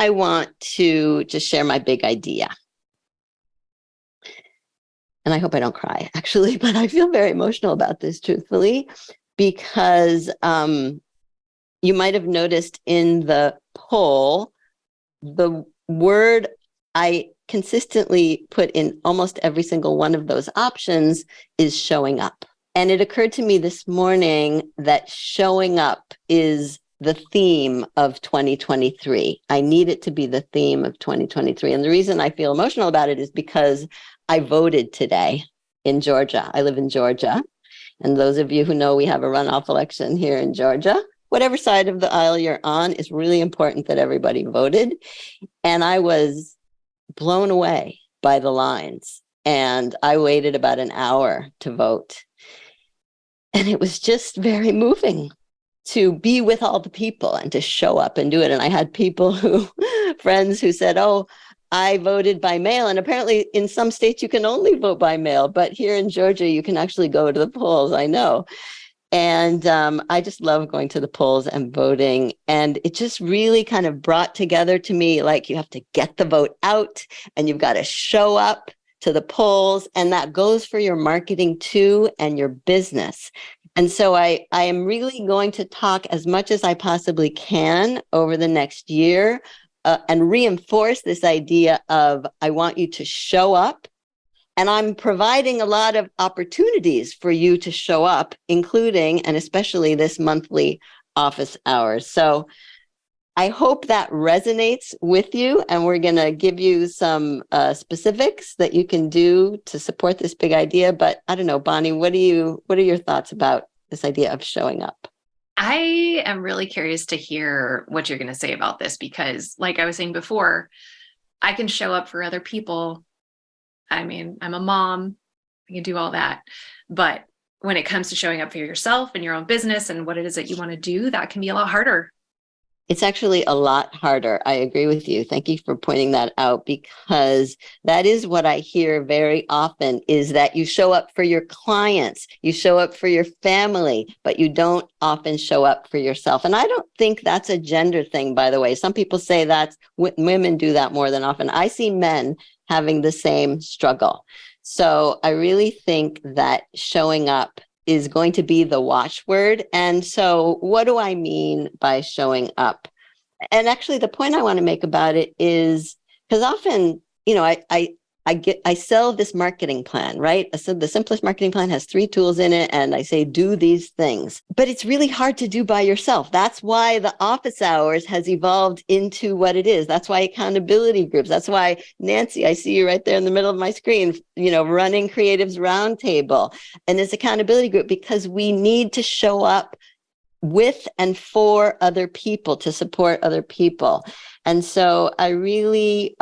I want to just share my big idea. And I hope I don't cry, actually, but I feel very emotional about this, truthfully, because you might have noticed in the poll, the word I consistently put in almost every single one of those options is showing up. And it occurred to me this morning that showing up is the theme of 2023. I need it to be the theme of 2023. And the reason I feel emotional about it is because I voted today in Georgia. I live in Georgia. And those of you who know we have a runoff election here in Georgia, whatever side of the aisle you're on, it's really important that everybody voted. And I was blown away by the lines. And I waited about an hour to vote. And it was just very moving to be with all the people and to show up and do it. And I had friends who said, oh, I voted by mail. And apparently in some states you can only vote by mail, but here in Georgia, you can actually go to the polls, I know. And I just love going to the polls and voting. And it just really kind of brought together to me, like you have to get the vote out and you've got to show up to the polls. And that goes for your marketing too and your business. And so I am really going to talk as much as I possibly can over the next year and reinforce this idea of I want you to show up. And I'm providing a lot of opportunities for you to show up, including and especially this monthly office hours. So I hope that resonates with you. And we're going to give you some specifics that you can do to support this big idea. But I don't know, Bonnie, what are your thoughts about this idea of showing up? I am really curious to hear what you're going to say about this, because like I was saying before, I can show up for other people. I mean, I'm a mom, I can do all that. But when it comes to showing up for yourself and your own business and what it is that you want to do, that can be a lot harder. It's actually a lot harder. I agree with you. Thank you for pointing that out, because that is what I hear very often is that you show up for your clients, you show up for your family, but you don't often show up for yourself. And I don't think that's a gender thing, by the way. Some people say that women do that more than often. I see men having the same struggle. So I really think that showing up is going to be the watchword. And so what do I mean by showing up? And actually the point I want to make about it is because often, I sell this marketing plan, right? So the simplest marketing plan has 3 tools in it. And I say, do these things, but it's really hard to do by yourself. That's why the office hours has evolved into what it is. That's why accountability groups. That's why Nancy, I see you right there in the middle of my screen, running Creatives Roundtable and this accountability group, because we need to show up with and for other people to support other people. And so I really,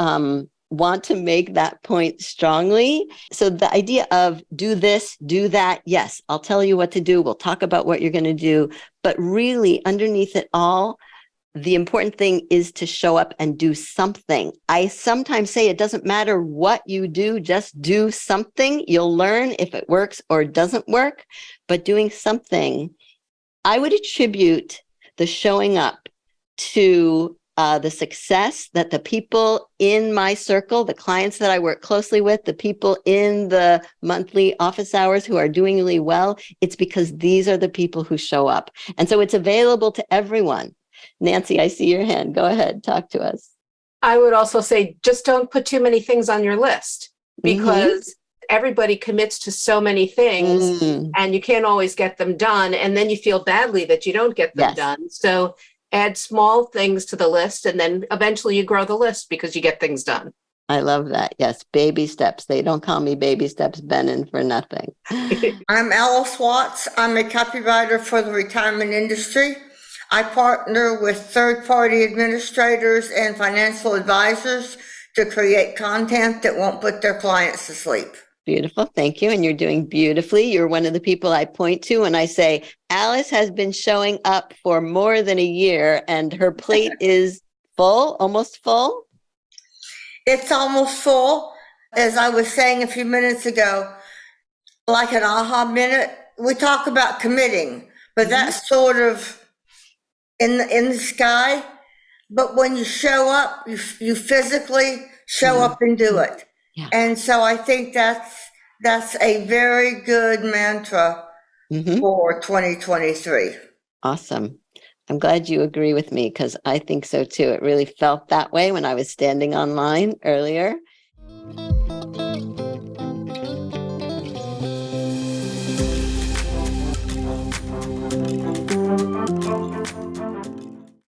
want to make that point strongly. So the idea of do this, do that. Yes, I'll tell you what to do. We'll talk about what you're going to do. But really underneath it all, the important thing is to show up and do something. I sometimes say it doesn't matter what you do, just do something. You'll learn if it works or doesn't work, but doing something. I would attribute the showing up to the success that the people in my circle, the clients that I work closely with, the people in the monthly office hours who are doing really well, it's because these are the people who show up. And so it's available to everyone. Nancy, I see your hand. Go ahead, talk to us. I would also say, just don't put too many things on your list, because everybody commits to so many things and you can't always get them done. And then you feel badly that you don't get them done. So add small things to the list, and then eventually you grow the list because you get things done. I love that. Yes, baby steps. They don't call me Baby Steps Benun for nothing. I'm Alice Watts. I'm a copywriter for the retirement industry. I partner with third-party administrators and financial advisors to create content that won't put their clients to sleep. Beautiful. Thank you. And you're doing beautifully. You're one of the people I point to when I say, Alice has been showing up for more than a year and her plate is full, almost full. It's almost full. As I was saying a few minutes ago, like an aha minute, we talk about committing, but that's sort of in the sky. but when you show up, you physically show Mhm. up and do it. Yeah. And so I think that's a very good mantra Mhm. for 2023. Awesome. I'm glad you agree with me because I think so too. It really felt that way when I was standing online earlier.